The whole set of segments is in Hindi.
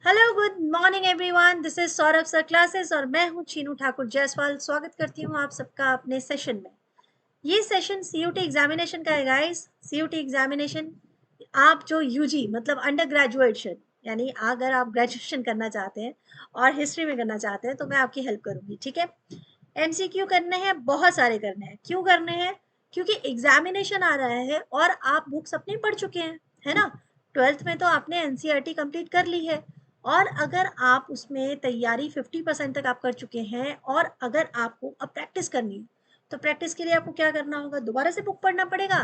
Hello good morning everyone, this is Saurabh sir classes और मैं हूं चीनू ठाकुर जायसवाल। स्वागत करती हूं आप सबका अपने सेशन में। ये सेशन सीयूटी एग्जामिनेशन का है गाइस। सीयूटी एग्जामिनेशन आप जो यूजी मतलब अंडर ग्रेजुएशन यानी अगर आप ग्रेजुएशन करना चाहते हैं और हिस्ट्री में करना चाहते हैं तो मैं आपकी हेल्प करूंगी, ठीक है। एमसीक्यू करने हैं, बहुत सारे करने हैं। क्यों करने हैं? क्योंकि एग्जामिनेशन आ रहा है और आप बुक्स अपनी पढ़ चुके हैं, है ना। ट्वेल्थ में तो आपने एनसीईआरटी कंप्लीट कर ली है और अगर आप उसमें तैयारी 50% तक आप कर चुके हैं और अगर आपको अब प्रैक्टिस करनी है तो प्रैक्टिस के लिए आपको क्या करना होगा? दोबारा से बुक पढ़ना पड़ेगा?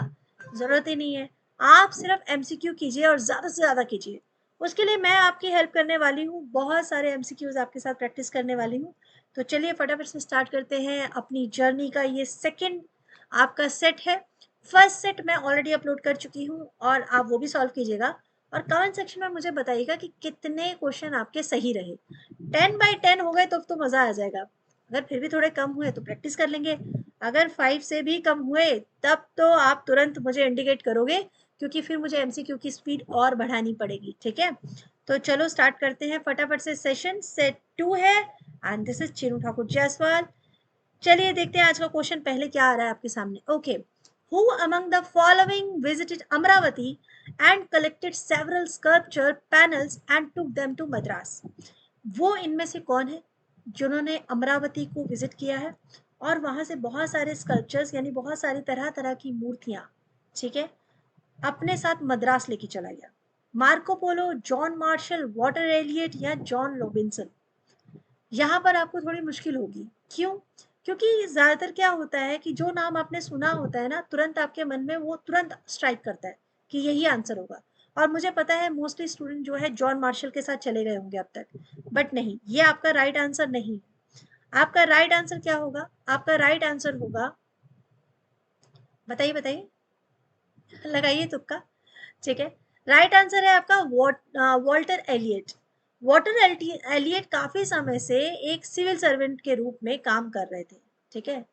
जरूरत ही नहीं है। आप सिर्फ एमसीक्यू कीजिए और ज्यादा से ज्यादा कीजिए। उसके लिए मैं आपकी हेल्प करने वाली हूँ, बहुत सारे एमसीक्यूज आपके साथ प्रैक्टिस करने वाली हूँ। तो चलिए फटाफट से स्टार्ट करते हैं अपनी जर्नी का। ये सेकंड आपका सेट है। फर्स्ट सेट मैं ऑलरेडी अपलोड कर चुकी हूँ और आप वो भी सॉल्व कीजिएगा और कमेंट सेक्शन में मुझे बताइएगा कि कितने क्वेश्चन आपके सही रहे। 10/10 हो गए तो मजा आ जाएगा। अगर फिर भी थोड़े कम हुए तो प्रैक्टिस कर लेंगे। अगर 5 से भी कम हुए तब तो आप तुरंत मुझे इंडिकेट करोगे, क्योंकि फिर मुझे एमसीक्यू की स्पीड और बढ़ानी पड़ेगी, ठीक है। तो चलो स्टार्ट करते हैं फटाफट से। सेशन सेट 2 है and this is Chinu Thakur Jaiswal. चलिए देखते हैं आज का क्वेश्चन पहले क्या आ रहा है आपके सामने। Okay, who among the following visited Amaravati and collected several sculpture panels and took them to Madras. वो इनमें से कौन है जिन्होंने अमरावती को विजिट किया है और वहां से बहुत सारे स्कल्पचर्स यानी बहुत सारी तरह तरह की मूर्तियां, ठीक है, अपने साथ मद्रास लेके चला गया? Marco Polo, John Marshall, Walter Elliot या जॉन रॉबिन्सन? यहाँ पर आपको थोड़ी मुश्किल होगी। क्यों? क्योंकि ज्यादातर क्या होता है कि जो नाम आपने सुना होता है ना, तुरंत आपके मन में वो तुरंत स्ट्राइक करता है कि यही आंसर होगा। और मुझे पता है मोस्टली स्टूडेंट जो है जॉन मार्शल के साथ चले गए होंगे अब तक, बट नहीं, ये आपका राइट आंसर नहीं। आपका राइट आंसर क्या होगा? आपका राइट आंसर होगा, बताइए बताइए, लगाइए तुक्का। ठीक है, राइट आंसर है आपका वॉल्टर एलियट। वॉल्टर एलियट काफी समय से एक सिविल सर्वेंट के रूप में काम कर रहे थे, ठीक है।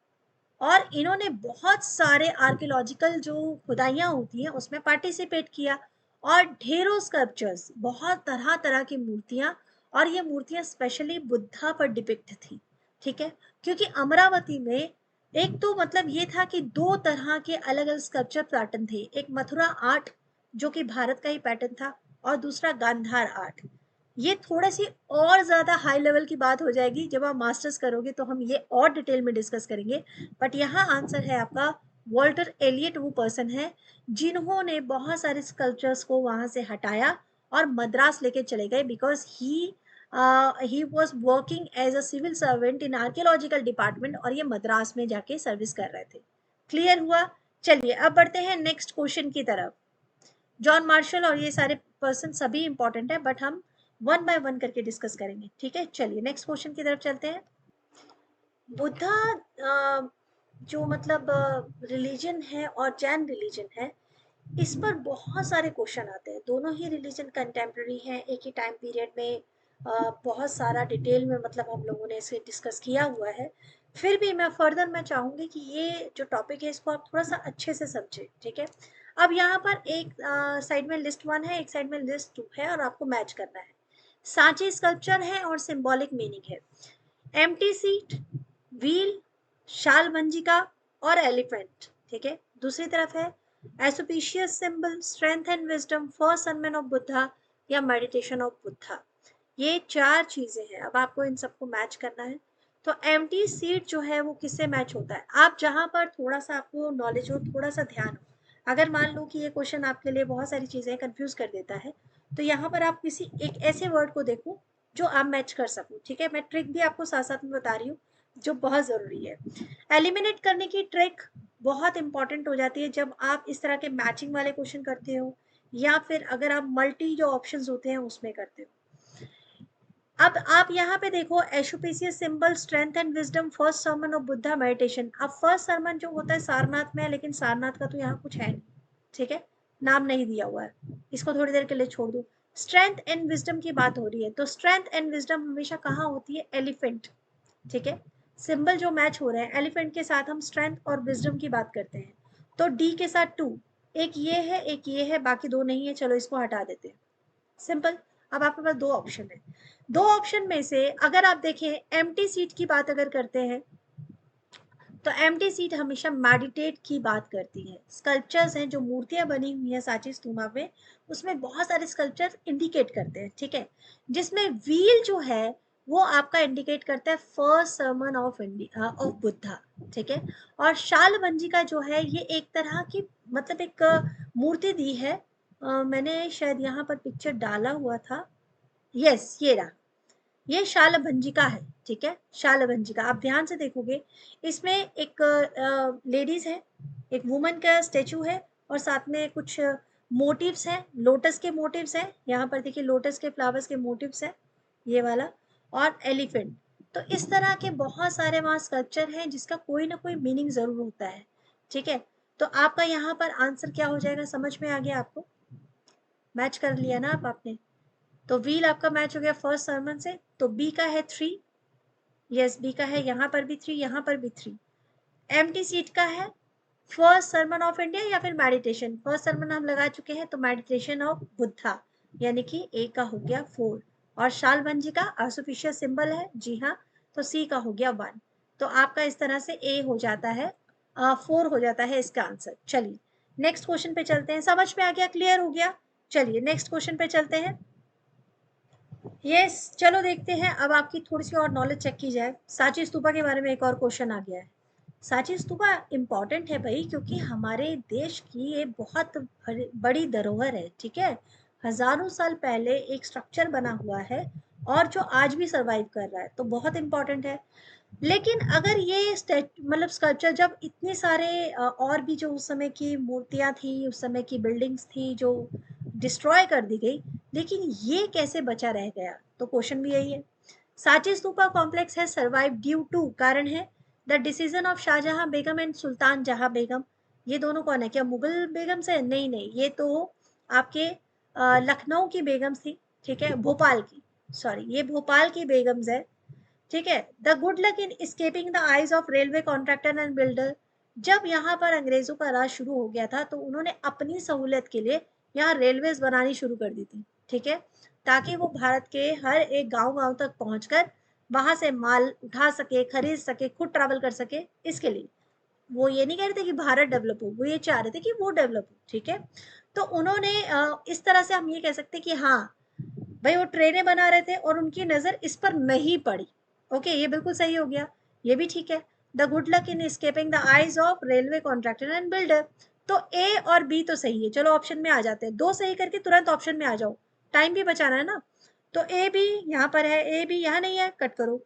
और इन्होंने बहुत सारे आर्कियोलॉजिकल जो खुदाइयां होती हैं उसमें पार्टिसिपेट किया और ढेरों स्कल्पचर्स, बहुत तरह तरह की मूर्तियां। और ये मूर्तियां स्पेशली बुद्धा पर डिपिक्ट थी, ठीक है। क्योंकि अमरावती में एक तो मतलब ये था कि दो तरह के अलग अलग स्कल्पचर पैटर्न थे। एक मथुरा आर्ट जो कि भारत का ही पैटर्न था और दूसरा गांधार आर्ट। ये थोड़ा सी और ज्यादा हाई लेवल की बात हो जाएगी, जब आप मास्टर्स करोगे तो हम ये और डिटेल में डिस्कस करेंगे। बट यहाँ आंसर है आपका वॉल्टर एलियट। वो पर्सन है जिन्होंने बहुत सारे स्कल्पचर्स को वहां से हटाया और मद्रास लेके चले गए, because he was working as a civil servant in archaeological department और ये मद्रास में जाके सर्विस कर रहे थे। क्लियर हुआ? चलिए अब बढ़ते हैं नेक्स्ट क्वेश्चन की तरफ। जॉन मार्शल और ये सारे पर्सन सभी इंपॉर्टेंट है, बट हम वन बाय वन करके डिस्कस करेंगे, ठीक है। चलिए नेक्स्ट क्वेश्चन की तरफ चलते हैं। बुद्धा जो मतलब रिलीजन है और जैन रिलीजन है, इस पर बहुत सारे क्वेश्चन आते हैं। दोनों ही रिलीजन कंटेम्प्रेरी हैं, एक ही टाइम पीरियड में। बहुत सारा डिटेल में मतलब हम लोगों ने इसे डिस्कस किया हुआ है। फिर भी मैं फर्दर मैं चाहूँगी कि ये जो टॉपिक है इसको आप थोड़ा सा अच्छे से समझें, ठीक है। अब यहाँ पर एक साइड में लिस्ट 1 है, एक साइड में लिस्ट 2 है और आपको मैच करना है। सांची स्कल्पचर है और सिंबॉलिक मीनिंग है। एम्प्टी सीट, व्हील, शाल मंजिका और एलिफेंट, ठीक है। दूसरी तरफ है auspicious symbol, strength and wisdom, first sermon of Buddha या मेडिटेशन ऑफ बुद्धा। ये 4 चीजें हैं, अब आपको इन सबको मैच करना है। तो एम्प्टी सीट जो है वो किससे मैच होता है? आप जहां पर थोड़ा सा आपको नॉलेज हो, थोड़ा सा ध्यान हो, अगर मान लो कि ये क्वेश्चन आपके लिए बहुत सारी चीजें कंफ्यूज कर देता है, तो यहाँ पर आप किसी एक ऐसे वर्ड को देखो जो आप मैच कर सको, ठीक है। मैं ट्रिक भी आपको साथ साथ में बता रही हूँ जो बहुत जरूरी है। एलिमिनेट करने की ट्रिक बहुत इंपॉर्टेंट हो जाती है जब आप इस तरह के मैचिंग वाले क्वेश्चन करते हो या फिर अगर आप मल्टी जो ऑप्शंस होते हैं उसमें करते हो। अब आप यहाँ पे देखो, auspicious symbol, strength and wisdom, first sermon of Buddha, meditation. अब फर्स्ट सरमन जो होता है सारनाथ में है, लेकिन सारनाथ का तो यहाँ कुछ है नहीं, ठीक है, नाम नहीं दिया हुआ है, इसको थोड़ी देर के लिए छोड़ दो। स्ट्रेंथ एंड विजडम की बात हो रही है, तो स्ट्रेंथ एंड विजडम हमेशा कहाँ होती है? एलिफेंट, ठीक है। सिंबल जो मैच हो रहे हैं एलिफेंट के साथ, हम स्ट्रेंथ और विजडम की बात करते हैं। तो डी के साथ 2, एक ये है एक ये है, बाकी 2 नहीं है, चलो इसको हटा देते हैं, सिंपल। अब आपके पास दो ऑप्शन है, दो ऑप्शन में से अगर आप देखें एम्प्टी सीट की बात अगर करते हैं तो एम्प्टी सीट हमेशा मेडिटेट की बात करती है। स्कल्पचर्स हैं जो मूर्तियां बनी हुई हैं सांची स्तूपा में, उसमें बहुत सारे स्कल्पचर इंडिकेट करते हैं, ठीक है, जिसमें व्हील जो है वो आपका इंडिकेट करता है first sermon of India of Buddha, ठीक है। और शाल भंजिका जो है ये एक तरह की मतलब एक मूर्ति दी है, मैंने शायद यहाँ पर पिक्चर डाला हुआ था, यस ये रहा, ये शालभंजिका है, ठीक है, शालभंजिका। आप ध्यान से देखोगे इसमें एक लेडीज है, एक वुमन का स्टेचू है और साथ में कुछ मोटिव्स हैं, लोटस के मोटिव्स हैं, यहाँ पर देखिए लोटस के फ्लावर्स के मोटिव्स हैं ये वाला, और एलिफेंट। तो इस तरह के बहुत सारे वहाँ स्कल्पचर हैं जिसका कोई ना कोई मीनिंग जरूर होता है, ठीक है। तो आपका यहाँ पर आंसर क्या हो जाएगा, समझ में आ गया आपको, मैच कर लिया ना आपने। तो व्हील आपका मैच हो गया फर्स्ट सर्मन से, तो बी का है 3, यस बी का है, यहाँ पर भी 3, यहाँ पर भी 3। एम्प्टी सीट का है फर्स्ट सर्मन ऑफ इंडिया या फिर मेडिटेशन, फर्स्ट सर्मन हम लगा चुके हैं तो मेडिटेशन ऑफ बुद्धा, यानी कि ए का हो गया 4। और शालभंजी का आर्टिफिशियल सिंबल है, जी हाँ, तो सी का हो गया 1। तो आपका इस तरह से ए हो जाता है 4 हो जाता है इसका आंसर। चलिए नेक्स्ट क्वेश्चन पे चलते हैं, समझ में आ गया, क्लियर हो गया। चलिए नेक्स्ट क्वेश्चन पे चलते हैं। यस चलो देखते हैं, अब आपकी थोड़ी सी और नॉलेज चेक की जाए। सांची स्तूपा के बारे में एक और क्वेश्चन आ गया है। सांची स्तूपा इम्पॉर्टेंट है भाई, क्योंकि हमारे देश की ये बहुत बड़ी धरोहर है, ठीक है। हजारों साल पहले एक स्ट्रक्चर बना हुआ है और जो आज भी सरवाइव कर रहा है, तो बहुत इम्पॉर्टेंट है। लेकिन अगर ये मतलब स्कल्पचर जब इतने सारे और भी जो उस समय की मूर्तियां थी, उस समय की बिल्डिंग्स थी जो डिस्ट्रॉय कर दी गई, लेकिन ये कैसे बचा रह गया, तो क्वेश्चन भी यही है। सांची स्तूपा कॉम्प्लेक्स है सर्वाइव ड्यू टू, कारण है the decision of Shahjahan Begum and Sultan Jahan Begum. ये दोनों कौन है, क्या मुगल बेगम से, नहीं नहीं, ये तो आपके लखनऊ की बेगम थी, ठीक है, भोपाल की, सॉरी ये भोपाल की बेगम्स है, ठीक है। The good luck in escaping the eyes of railway contractor and builder, जब यहाँ पर अंग्रेजों का राज शुरू हो गया था तो उन्होंने अपनी सहूलियत के लिए यहाँ रेलवेज बनानी शुरू कर दी थी, ठीक है, ताकि वो भारत के हर एक गांव गांव तक पहुंचकर वहां से माल उठा सके, खरीद सके, खुद ट्रैवल कर सके। इसके लिए वो ये नहीं कह रहे थे कि भारत डेवलप हो, वो ये चाह रहे थे कि वो डेवलप हो, ठीक है। तो उन्होंने इस तरह से हम ये कह सकते कि हाँ भाई वो ट्रेनें बना रहे थे और उनकी नजर इस पर नहीं पड़ी, ओके ये बिल्कुल सही हो गया, ये भी ठीक है। The good luck in escaping the eyes of railway contractor and builder, तो ए और बी तो सही है। चलो ऑप्शन में आ जाते हैं, दो सही करके तुरंत ऑप्शन में आ जाओ, टाइम भी बचाना है ना। तो ए बी यहाँ पर है, ए बी यहाँ नहीं है, कट करो।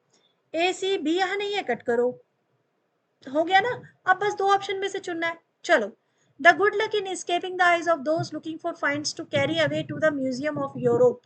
ए सी बी यहाँ नहीं है, कट करो, हो गया ना। अब बस दो ऑप्शन में से चुनना है, चलो। The good luck in escaping the eyes of those looking for finds to carry away to the museum of Europe,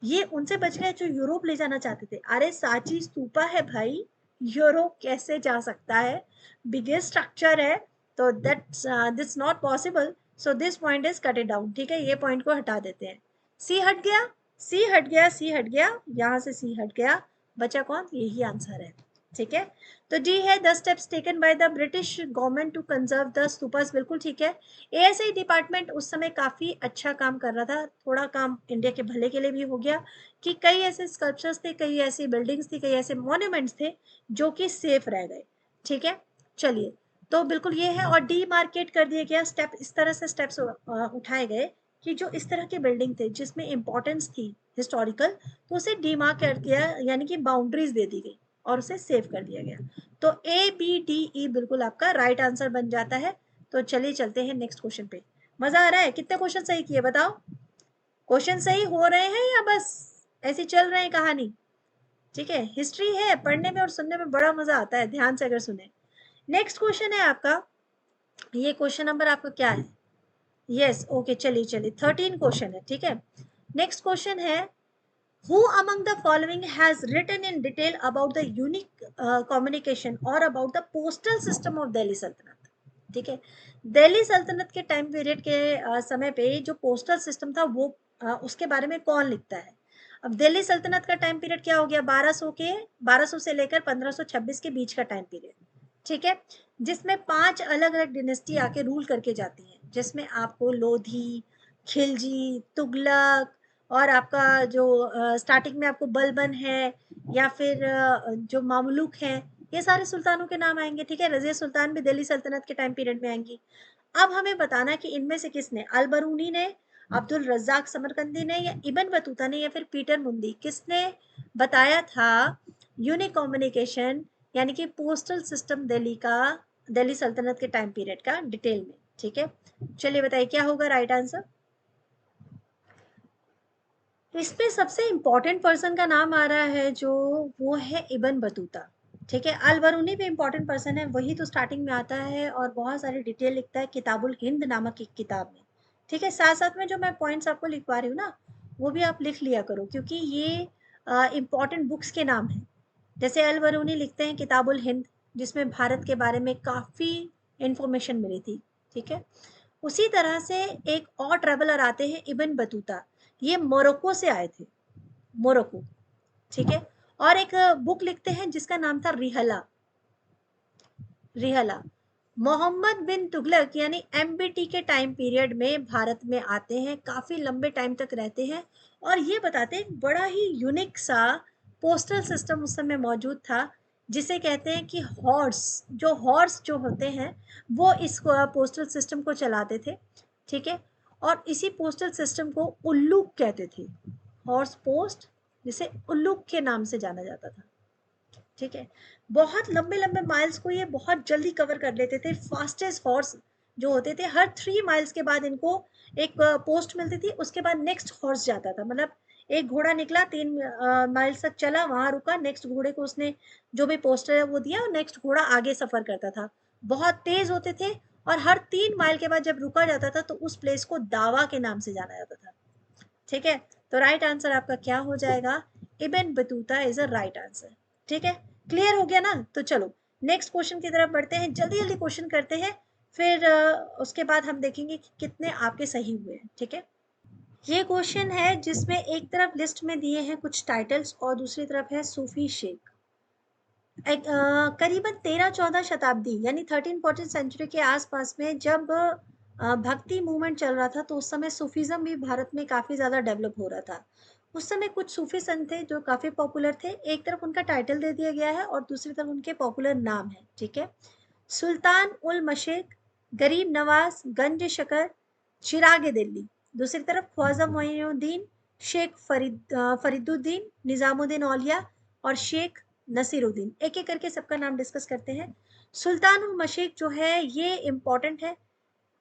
ये उनसे बच गए जो यूरोप ले जाना चाहते थे। अरे सांची स्तूपा है भाई, यूरोप कैसे जा सकता है, बिगेस्ट स्ट्रक्चर है, तो that's this not possible, so this point is कटेड down, ठीक है, ये पॉइंट को हटा देते हैं। सी हट गया, सी हट गया, सी हट गया, यहाँ से सी हट गया, बचा कौन, यही आंसर है, ठीक है। तो डी है the steps taken by the British government to conserve the stupas, बिल्कुल ठीक है। एएसआई डिपार्टमेंट उस समय काफी अच्छा काम कर रहा था, थोड़ा काम इंडिया के भले के लिए भी हो गया कि कई ऐसे स्कल्पचर्स थे, कई ऐसी बिल्डिंग्स थी, कई ऐसे मॉन्यूमेंट्स थे जो कि सेफ रह गए, ठीक है। चलिए तो बिल्कुल ये है, और डी मार्केट कर दिया गया, स्टेप इस तरह से स्टेप्स उठाए गए कि जो इस तरह के बिल्डिंग थे जिसमें इंपॉर्टेंस थी हिस्टोरिकल, तो उसे डीमार्क कर दिया, यानी कि बाउंड्रीज दे दी गई और उसे सेव कर दिया गया। तो ए बी डी ई बिल्कुल आपका राइट आंसर बन जाता है। तो चलिए चलते हैं नेक्स्ट क्वेश्चन पे। मजा आ रहा है, कितने क्वेश्चन सही किए बताओ, क्वेश्चन सही हो रहे हैं या बस ऐसी चल रहे हैं कहानी, ठीक है। हिस्ट्री है, पढ़ने में और सुनने में बड़ा मजा आता है, ध्यान से अगर सुने। नेक्स्ट क्वेश्चन है आपका, ये क्वेश्चन नंबर आपका क्या है, यस ओके, चलिए चलिए 13 क्वेश्चन है, ठीक है। नेक्स्ट क्वेश्चन है, who among the following has written in detail about the unique communication or about the postal system of Delhi Sultanate, ठीक है। दिल्ली सल्तनत के टाइम पीरियड के समय पे जो पोस्टल सिस्टम था वो उसके बारे में कौन लिखता है। अब दिल्ली सल्तनत का टाइम पीरियड क्या हो गया, 1200 से लेकर 1526 के बीच का टाइम पीरियड, ठीक है, जिसमें 5 अलग अलग डिनेस्टी आके रूल करके जाती हैं, जिसमें आपको लोधी, खिलजी, तुगलक और आपका जो स्टार्टिंग में आपको बलबन है या फिर जो मामलुक हैं, ये सारे सुल्तानों के नाम आएंगे, ठीक है। रजिया सुल्तान भी दिल्ली सल्तनत के टाइम पीरियड में आएंगी। अब हमें बताना कि इनमें से किसने, अल बरूनी ने, अब्दुल रज्जाक समरकंदी ने, या इब्न बतूता ने, या फिर पीटर मुंदी, किसने बताया था यूनिक कम्युनिकेशन यानी कि पोस्टल सिस्टम दिल्ली का, दिल्ली सल्तनत के टाइम पीरियड का डिटेल में, ठीक है। चलिए बताइए क्या होगा राइट आंसर। इसमें सबसे इंपॉर्टेंट पर्सन का नाम आ रहा है जो, वो है इब्न बतूता, ठीक है। अल बरूनी भी इंपॉर्टेंट पर्सन है, वही तो स्टार्टिंग में आता है और बहुत सारी डिटेल लिखता है किताबुल हिंद नामक एक किताब में, ठीक है। साथ साथ में जो मैं पॉइंट्स आपको लिखवा रही हूँ ना, वो भी आप लिख लिया करो, क्योंकि ये इंपॉर्टेंट बुक्स के नाम हैं। जैसे अल बरूनी लिखते हैं किताबुल हिंद, जिसमें भारत के बारे में काफ़ी इंफॉर्मेशन मिली थी, ठीक है। उसी तरह से एक और ट्रेवलर आते हैं इब्न बतूता, ये मोरक्को से आए थे, मोरक्को, ठीक है। और एक बुक लिखते हैं जिसका नाम था रिहला, रिहला। मोहम्मद बिन तुगलक यानी एमबीटी के टाइम पीरियड में भारत में आते हैं, काफ़ी लंबे टाइम तक रहते हैं और ये बताते हैं बड़ा ही यूनिक सा पोस्टल सिस्टम उस समय मौजूद था, जिसे कहते हैं कि हॉर्स जो होते हैं वो इस पोस्टल सिस्टम को चलाते थे, ठीक है। और इसी पोस्टल सिस्टम को उल्लूक कहते थे, हॉर्स पोस्ट, जिसे उल्लूक के नाम से जाना जाता था, ठीक है। बहुत लंबे लंबे माइल्स को ये बहुत जल्दी कवर कर लेते थे। फास्टेस्ट हॉर्स जो होते थे, हर 3 माइल्स के बाद इनको एक पोस्ट मिलती थी, उसके बाद नेक्स्ट हॉर्स जाता था। मतलब एक घोड़ा निकला, 3 माइल्स तक चला, वहां रुका, नेक्स्ट घोड़े को उसने जो भी पोस्टर है वो दिया और नेक्स्ट घोड़ा आगे सफर करता था। बहुत तेज होते थे और हर 3 माइल के बाद जब रुका जाता था तो उस प्लेस को दावा के नाम से जाना जाता था, ठीक है। तो राइट आंसर आपका क्या हो जाएगा, Ibn Battuta is a right answer, ठीक है। क्लियर हो गया ना। तो चलो नेक्स्ट क्वेश्चन की तरफ बढ़ते हैं, जल्दी जल्दी क्वेश्चन करते हैं, फिर उसके बाद हम देखेंगे कि कितने आपके सही हुए हैं, ठीक है। ये क्वेश्चन है जिसमें एक तरफ लिस्ट में दिए हैं कुछ टाइटल्स और दूसरी तरफ है सूफी शेख। करीबन 13-14 शताब्दी यानी 13-14 सेंचुरी के आसपास में जब भक्ति मूवमेंट चल रहा था, तो उस समय सूफीज़्म भी भारत में काफ़ी ज़्यादा डेवलप हो रहा था। उस समय कुछ सूफी संत थे जो काफ़ी पॉपुलर थे, एक तरफ उनका टाइटल दे दिया गया है और दूसरी तरफ उनके पॉपुलर नाम है, ठीक है। सुल्तान उल मशरिक, गरीब नवाज, गंज शकर, चिराग दिल्ली। दूसरी तरफ ख्वाजा मोइनुद्दीन, शेख फरीदुद्दीन, निज़ामुद्दीन औलिया और शेख नसीरुद्दीन। एक एक करके सबका नाम डिस्कस करते हैं। सुल्तान उल मशरिक जो है ये इम्पॉर्टेंट है,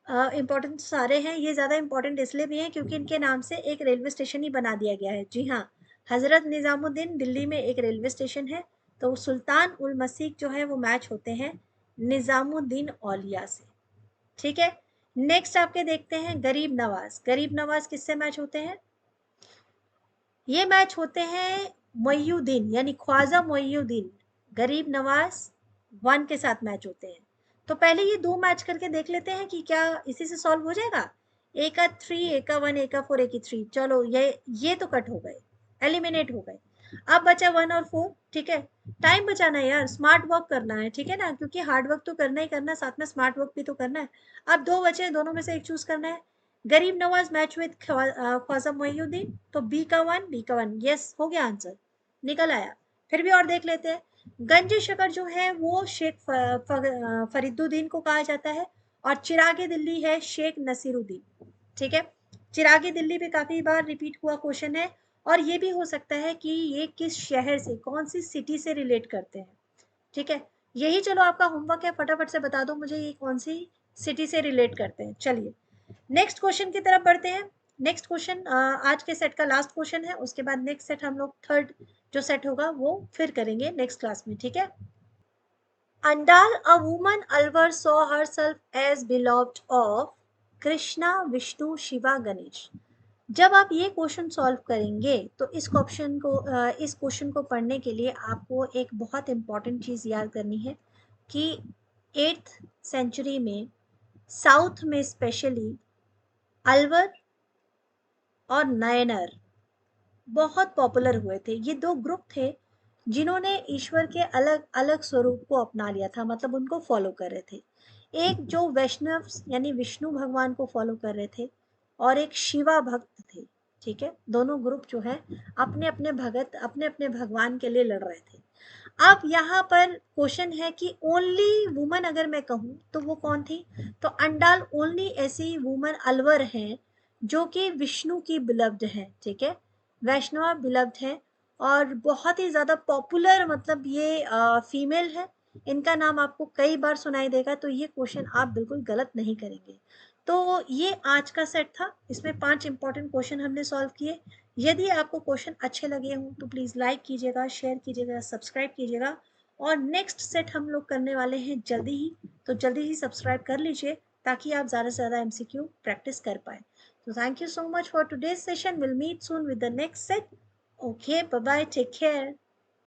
इम्पॉर्टेंट सारे हैं, ये ज़्यादा इम्पॉर्टेंट इसलिए भी हैं क्योंकि इनके नाम से एक रेलवे स्टेशन ही बना दिया गया है। जी हाँ, हज़रत निज़ामुद्दीन दिल्ली में एक रेलवे स्टेशन है। तो सुल्तान उल मशीक जो है वो मैच होते हैं निज़ामुद्दीन औलिया से, ठीक है। नेक्स्ट आपके देखते हैं गरीब नवाज। गरीब नवाज किससे मैच होते हैं, ये मैच होते हैं मोइनुद्दीन यानी ख्वाजा मोइनुद्दीन। गरीब नवाज 1 के साथ मैच होते हैं। तो पहले ये 2 मैच करके देख लेते हैं कि क्या इसी से सॉल्व हो जाएगा। ए का 3, ए का 1, ए का 4, ए की 3। चलो ये तो कट हो गए, एलिमिनेट हो गए। अब बचा 1 और 4, ठीक है। टाइम बचाना है यार, स्मार्ट वर्क करना है, ठीक है ना, क्योंकि हार्ड वर्क तो करना ही करना है, साथ में स्मार्ट वर्क भी तो करना है। अब 2 बचे, दोनों में से एक चूज करना है। गरीब नवाज मैच विद ख्वाजा मोइनुद्दीन, तो बी का 1, बी का 1, यस हो गया आंसर, निकल आया। फिर भी और देख लेते हैं। गंज शकर जो है वो शेख फरीदुद्दीन को कहा जाता है और चिरागे दिल्ली है शेख नसीरुद्दीन, ठीक है। चिरागे दिल्ली पे काफी बार रिपीट हुआ क्वेश्चन है और ये भी हो सकता है कि ये किस शहर से, कौन सी सिटी से रिलेट करते हैं, ठीक है। यही चलो आपका होमवर्क है, फटाफट से बता दो मुझे ये कौन सी सिटी से रिलेट करते हैं। चलिए नेक्स्ट क्वेश्चन की तरफ बढ़ते हैं। नेक्स्ट क्वेश्चन आज के सेट का लास्ट क्वेश्चन है, उसके बाद नेक्स्ट सेट हम लोग थर्ड जो सेट होगा वो फिर करेंगे नेक्स्ट क्लास में, ठीक है। Andal, a woman Alvar saw herself as beloved of Krishna, Vishnu, Shiva, Ganesh. जब आप ये क्वेश्चन सॉल्व करेंगे तो इस क्वेश्चन को पढ़ने के लिए आपको एक बहुत इंपॉर्टेंट चीज़ याद करनी है कि 8th सेंचुरी में साउथ में स्पेशली अलवर और नयनर बहुत पॉपुलर हुए थे। ये 2 ग्रुप थे जिन्होंने ईश्वर के अलग अलग स्वरूप को अपना लिया था, मतलब उनको फॉलो कर रहे थे। एक जो वैष्णव यानी विष्णु भगवान को फॉलो कर रहे थे और एक शिवा भक्त थे, ठीक है, दोनों ग्रुप जो है अपने अपने भगत अपने अपने भगवान के लिए लड़ रहे थे। अब यहाँ पर क्वेश्चन है कि ओनली वुमन अगर मैं कहूँ तो वो कौन थी, तो अंडाल ओनली ऐसी वुमन अलवर है जो कि विष्णु की बिलव्ड है, ठीक है, वैष्णवा बिलव्ड है और बहुत ही ज़्यादा पॉपुलर, मतलब ये फीमेल है, इनका नाम आपको कई बार सुनाई देगा, तो ये क्वेश्चन आप बिल्कुल गलत नहीं करेंगे। तो ये आज का सेट था, इसमें 5 इंपॉर्टेंट क्वेश्चन हमने सॉल्व किए। यदि आपको क्वेश्चन अच्छे लगे हों तो प्लीज़ लाइक कीजिएगा, शेयर कीजिएगा, सब्सक्राइब कीजिएगा। और नेक्स्ट सेट हम लोग करने वाले हैं जल्दी ही, तो जल्दी ही सब्सक्राइब कर लीजिए ताकि आप ज़्यादा से ज़्यादा एमसीक्यू प्रैक्टिस कर पाए। तो thank you so much for today's session, will meet soon with the next set. Okay, bye bye, take care.